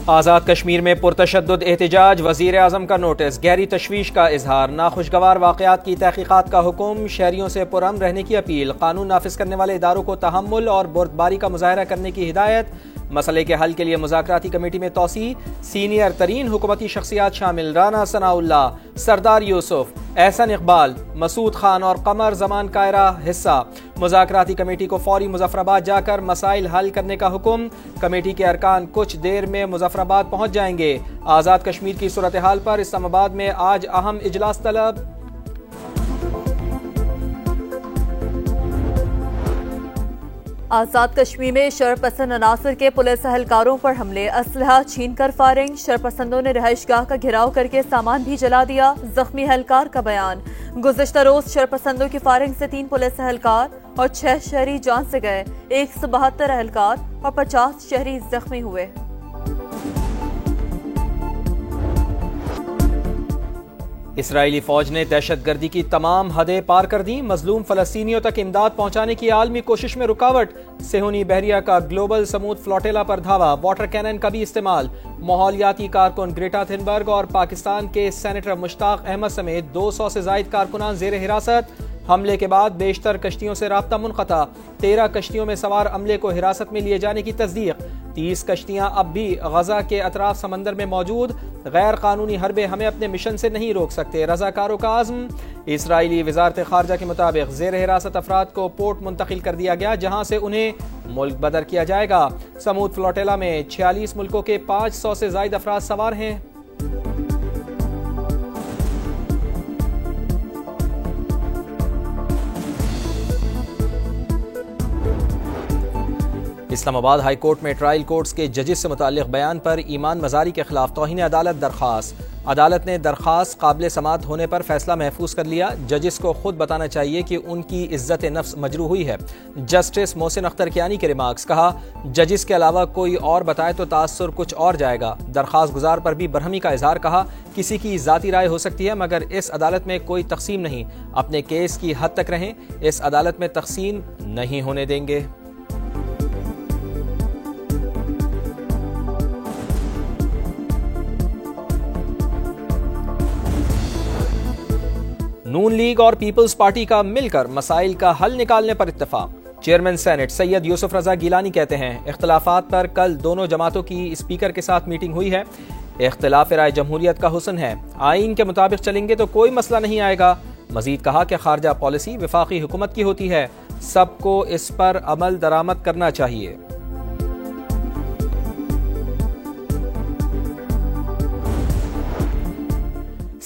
आज़ाद कश्मीर में पुरतशद्दुद एहतजाज, वज़ीर आज़म का नोटिस, गहरी तशवीश का इजहार, नाखुशगवार वाक़यात की तहक़ीक़ात का हुक्म, शहरियों से पुरअमन रहने की अपील, कानून नाफिज करने वाले इदारों को तहम्मुल और बुर्दबारी का मुज़ाहरा करने की हिदायत, मसले के हल के लिए मुज़ाकराती कमेटी में तौसी, सीनियर तरीन हुकूमती शख्सियात शामिल, राना सनाउल्लाह, सरदार यूसुफ, एहसन इकबाल, मसूद खान और कमर जमान कायरा हिस्सा। मुज़ाकराती कमेटी को फौरी मुजफ्फराबाद जाकर मसाइल हल करने का हुक्म, कमेटी के अरकान कुछ देर में मुजफ्फराबाद पहुँच जाएंगे। आज़ाद कश्मीर की सूरत हाल पर इस्लामाबाद में आज अहम इजलास तलब। आज़ाद कश्मीर में शरपसंद अनासर के पुलिस एहलकारों पर हमले, असलहा छीनकर फायरिंग, शरपसंदों ने रहायशगाह का घेराव करके सामान भी जला दिया। जख्मी एहलकार का बयान, गुज़िश्ता रोज शरपसंदों की फायरिंग से 3 पुलिस एहलकार और 6 शहरी जान से गए, 172 एहलकार और 50 शहरी जख्मी हुए। इसराइली फौज ने दहशतगर्दी की तमाम हदें पार कर दी, मजलूम फलस्तीनियों तक इमदाद पहुंचाने की आलमी कोशिश में रुकावट, सेहूनी बहरिया का ग्लोबल समूद फ्लोटेला पर धावा, वाटर कैनन का भी इस्तेमाल, माहौलियाती कारकुन ग्रेटा थुनबर्ग और पाकिस्तान के सेनेटर मुश्ताक अहमद समेत 200 से जायद कारकुनान जेर हिरासत। हमले के बाद बेशतर कश्तियों से राब्ता मुनक़ता, 13 कश्तियों में सवार अमले को हिरासत में लिए जाने की तस्दीक, 30 कश्तियां अब भी गजा के अतराफ समंदर में मौजूद, गैर कानूनी हरबे हमें अपने मिशन से नहीं रोक सकते, रजाकारों का आज़म। इसराइली वजारत खारजा के मुताबिक जेर हिरासत अफराद को पोर्ट मुंतकिल कर दिया गया, जहां से उन्हें मुल्क बदर किया जाएगा। समूद फ्लोटेला में 46 मुल्कों के 500 से जायद अफराद सवार हैं। इस्लामाबाद हाई कोर्ट में ट्रायल कोर्ट्स के जजेस से मुताल्लिक बयान पर ईमान मजारी के खिलाफ तौहीन अदालत दरख्वास्त। अदालत ने दरख्वास्त काबिल समात होने पर फैसला महफूज कर लिया। जजेस को खुद बताना चाहिए कि उनकी इज्जत नफ्स मजरू हुई है। जस्टिस मोहसिन अख्तर कियानी के रिमार्क्स, कहा जजेस के अलावा कोई और बताए तो तासुर कुछ और जाएगा। दरख्वास्त गुजार पर भी बरहमी का इजहार, कहा किसी की ज़ाती राय हो सकती है मगर इस अदालत में कोई तकसीम नहीं, अपने केस की हद तक रहें, इस अदालत में तकसीम नहीं होने देंगे। नून लीग और पीपल्स पार्टी का मिलकर मसाइल का हल निकालने पर इत्तेफाक। चेयरमैन सेनेट सैयद यूसुफ रजा गिलानी कहते हैं इख्तलाफात पर कल दोनों जमातों की स्पीकर के साथ मीटिंग हुई है। इख्तिलाफ राय जमहूरियत का हुस्न है, आइन के मुताबिक चलेंगे तो कोई मसला नहीं आएगा। मजीद कहा कि खारजा पॉलिसी वफाकी हुकूमत की होती है, सबको इस पर अमल दरामद करना चाहिए।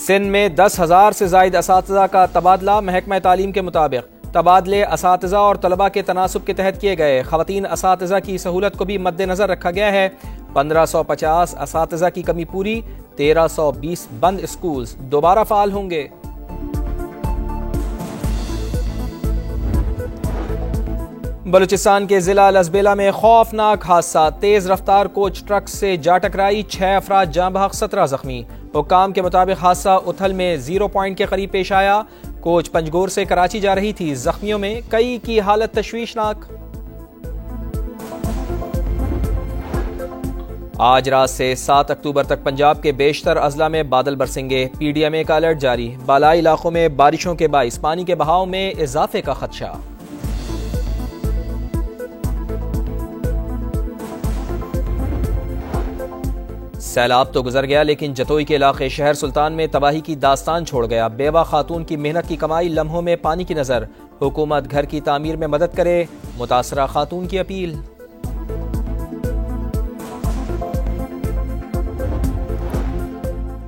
सिंध में 10,000 से जायद असातिज़ा का तबादला। महकमा तालीम के मुताबिक तबादले असातिज़ा और तलबा के तनासुब के तहत किए गए। ख़वातीन असातिज़ा की सहूलत को भी मद्देनज़र रखा गया है। 1550 असातिज़ा की कमी पूरी, 1320 बंद स्कूल्स दोबारा फ़ाल होंगे। बलूचिस्तान के जिला लसबेला में खौफनाक हादसा, तेज रफ्तार कोच ट्रक से जा टकराई, 6 अफराद जाँ बहक, 17 जख्मी। हुक्काम के मुताबिक हादसा उथल में 0 पॉइंट के करीब पेश आया। कोच पंजगोर से कराची जा रही थी। जख्मियों में कई की हालत तशवीशनाक। आज रात से 7 अक्टूबर तक पंजाब के बेशतर अजला में बादल बरसेंगे। PDMA का अलर्ट जारी, बालाई इलाकों में बारिशों के बाइस पानी के बहाव में इजाफे का खदशा। सैलाब तो गुजर गया लेकिन जतोई के इलाके शहर सुल्तान में तबाही की दास्तान छोड़ गया। बेवा खातून की मेहनत की कमाई लम्हों में पानी की नजर। हुकूमत घर की तामीर में मदद करे, मुतासरा खातून की अपील।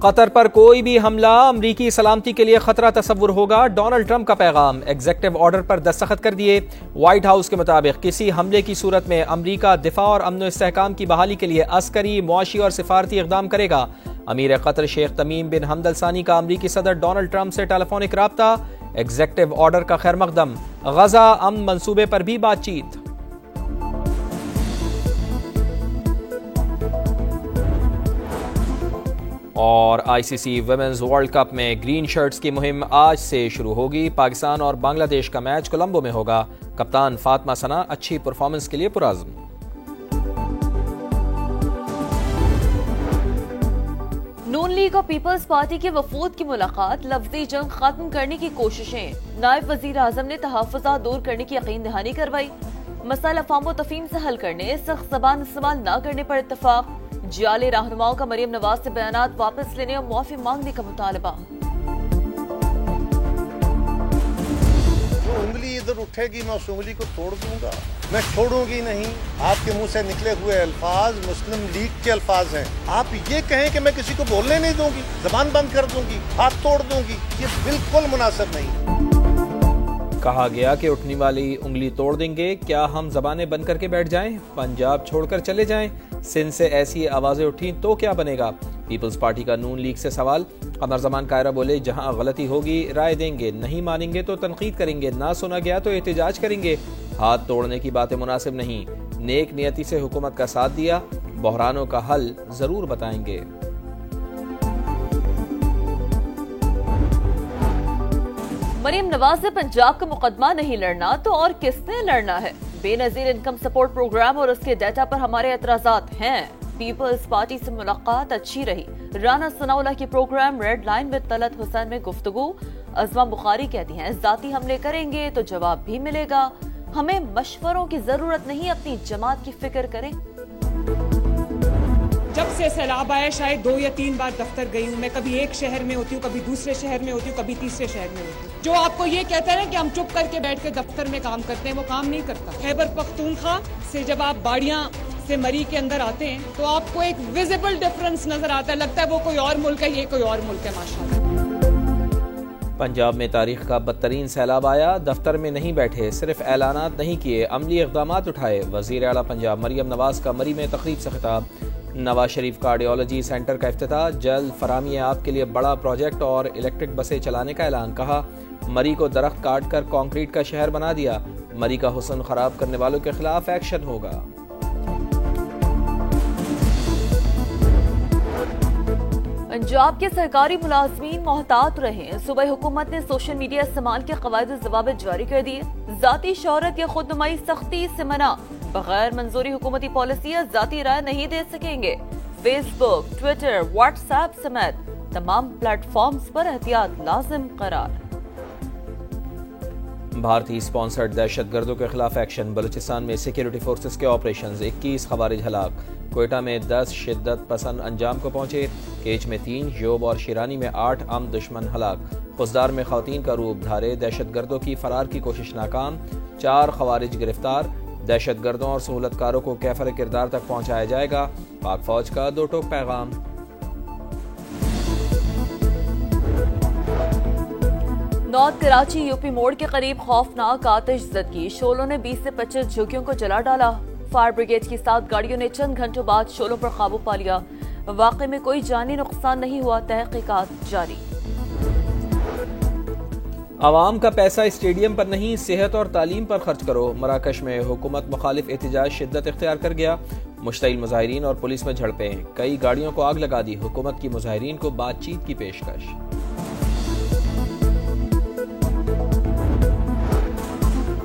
कतर पर कोई भी हमला अमरीकी सलामती के लिए खतरा तस्वुर होगा, डोनाल्ड ट्रंप का पैगाम। एग्जेक्टिव ऑर्डर पर दस्तखत कर दिए। व्हाइट हाउस के मुताबिक किसी हमले की सूरत में अमरीका दिफा और अमन इस्तेहकाम की बहाली के लिए अस्करी, मुआशी और सिफारती इक़दाम करेगा। अमीर कतर शेख तमीम बिन हमद अल सानी का अमरीकी सदर डोनाल्ड ट्रंप से टेलीफोनिक राब्ता। एग्जेक्टिव ऑर्डर का खैर मकदम। गजा अमन मंसूबे पर भी बातचीत। और ICC वुमेन्स वर्ल्ड कप में ग्रीन शर्ट्स की मुहिम आज से शुरू होगी। पाकिस्तान और बांग्लादेश का मैच कोलंबो में होगा। कप्तान फातिमा सना अच्छी परफॉर्मेंस के लिए पुरअज़्म। लीग और पीपल्स पार्टी के वफूद की मुलाकात, लफ्जी जंग खत्म करने की कोशिशें। नायब वजीर आजम ने तहफ़्फ़ुज़ात दूर करने की यकीन दहानी करवाई। मसाइल अफ़वाम व तफ़हीम से हल करने, सख्त ज़बान इस्तेमाल न करने पर इत्तफाक। जाली रहनुमाओं का मरियम नवाज से बयानात वापस लेने और मुआफ़ी मांगने का मुतालबा। उंगली इधर उठेगी मैं उस उंगली को तोड़ दूंगा, मैं छोड़ूंगी नहीं। आपके मुंह से निकले हुए अल्फाज मुस्लिम लीग के अल्फाज हैं। आप ये कहें कि मैं किसी को बोलने नहीं दूंगी, जबान बंद कर दूंगी, हाथ तोड़ दूंगी, ये बिल्कुल मुनासिब नहीं। कहा गया कि उठने वाली उंगली तोड़ देंगे। क्या हम जबानें बंद करके बैठ जाएं? पंजाब छोड़कर चले जाएं? सिंध से ऐसी आवाजें उठी तो क्या बनेगा? पीपल्स पार्टी का नून लीग से सवाल। कमर जमान कायरा बोले, जहां गलती होगी राय देंगे, नहीं मानेंगे तो तनकीद करेंगे, ना सुना गया तो एहतजाज करेंगे। हाथ तोड़ने की बातें मुनासिब नहीं। नेक नियति से हुकूमत का साथ दिया, बहरानों का हल जरूर बताएंगे। मरियम नवाज से पंजाब का मुकदमा नहीं लड़ना तो और किसने लड़ना है? बेनजीर इनकम सपोर्ट प्रोग्राम और उसके डाटा पर हमारे एतराजात हैं। पीपल्स पार्टी से मुलाकात अच्छी रही। राना सनाउल्लाह की programme red line with Talat Hussain में गुफ्तगू। अज़मा बुखारी कहती हैं, जाती हमले करेंगे तो जवाब भी मिलेगा। हमें मशवरों की जरूरत नहीं, अपनी जमात की फिक्र करें। जब से सैलाब आया शायद 2 या 3 बार दफ्तर गई हूँ मैं। कभी एक शहर में होती हूँ, कभी दूसरे शहर में होती हूँ, कभी तीसरे शहर में होती हूँ। जो आपको ये कहता है ना कि हम चुप करके बैठ के दफ्तर में काम करते हैं, वो काम नहीं करता। खैबर पख्तूनख्वा से जब आप बाड़ियाँ से मरी के अंदर आते हैं तो आपको एक विजिबल डिफरेंस नजर आता है, लगता है वो कोई और मुल्क है, ये कोई और मुल्क है। माशाल्लाह पंजाब में तारीख का बदतरीन सैलाब आया। दफ्तर में नहीं बैठे, सिर्फ ऐलानात नहीं किए, अमली इक़दामात उठाए। वज़ीर आला पंजाब मरियम नवाज का मरी में तकरीब से खिताब। नवाज शरीफ कार्डियोलॉजी सेंटर का इफ्तिताह। जल्द फरामी आपके लिए बड़ा प्रोजेक्ट और इलेक्ट्रिक बसें चलाने का ऐलान। कहा, मरी को दरख्त काट कर कॉन्क्रीट का शहर बना दिया। मरी का हुस्न खराब करने वालों के खिलाफ एक्शन होगा। पंजाब के सरकारी मुलाजमीन मोहतात रहें। सूबाई हुकूमत ने सोशल मीडिया इस्तेमाल के कवायद ज़वाबित जारी कर दिए। जाती शोहरत या खुद नुमाई सख्ती से मना। बगैर मंजूरी हुकूमती पॉलिसी या जाती राय नहीं दे सकेंगे। फेसबुक, ट्विटर, व्हाट्सएप समेत तमाम प्लेटफॉर्म्स पर एहतियात लाजिम करार। भारतीय स्पॉन्सर्ड दहशतगर्दों के खिलाफ एक्शन। बलूचिस्तान में सिक्योरिटी फोर्सेस के ऑपरेशंस। 21 खवारिज हलाक। कोयटा में 10 शिद्दत पसंद अंजाम को पहुंचे। केच में 3, योब और शिरानी में 8 आम दुश्मन हलाक। खुजदार में खवातीन का रूप धारे। दहशतगर्दों की फरार की कोशिश नाकाम। 4 खवारिज गिरफ्तार। दहशतगर्दों और सहूलतकारों को कैफर किरदार तक पहुंचाया जाएगा। पाक फौज का 2 टोक पैगाम। नॉर्थ कराची यूपी मोड़ के करीब खौफनाक आतिशज़दगी। शोलों ने 20 से 25 झुग्गियों को जला डाला। फायर ब्रिगेड की 7 गाड़ियों ने चंद घंटों बाद शोलों पर काबू पा लिया। वाक़े में कोई जानी नुकसान नहीं हुआ, तहकीकात जारी। आवाम का पैसा स्टेडियम पर नहीं, सेहत और तालीम पर खर्च करो। मराकश में हुकूमत मुखालिफ एहतजाज शिद्दत इख्तियार कर गया। मुश्तइल मुजाहिरीन और पुलिस में झड़पें। कई गाड़ियों को आग लगा दी। हुकूमत की मुजाहिरीन को बातचीत की पेशकश।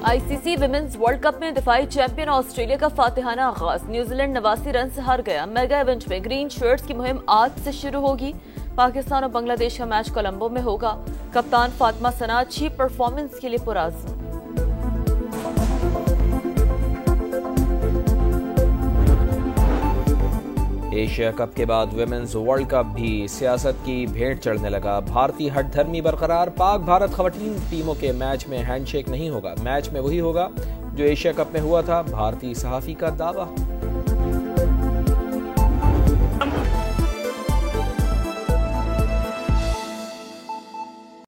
आईसीसी विमेंस वर्ल्ड कप में दिफाई चैंपियन ऑस्ट्रेलिया का फातिहाना आगाज। न्यूजीलैंड 89 रन से हार गया। मेगा इवेंट में ग्रीन शर्ट्स की मुहिम आज से शुरू होगी। पाकिस्तान और बांग्लादेश का मैच कोलंबो में होगा। कप्तान फातिमा सना अच्छी परफॉर्मेंस के लिए पुराज़्म। एशिया कप के बाद विमेंस वर्ल्ड कप भी सियासत की भेंट चढ़ने लगा। भारतीय हठधर्मी बरकरार। पाक भारत खवातीन टीमों के मैच में हैंडशेक नहीं होगा। मैच में वही होगा जो एशिया कप में हुआ था। भारतीय सहाफी का दावा।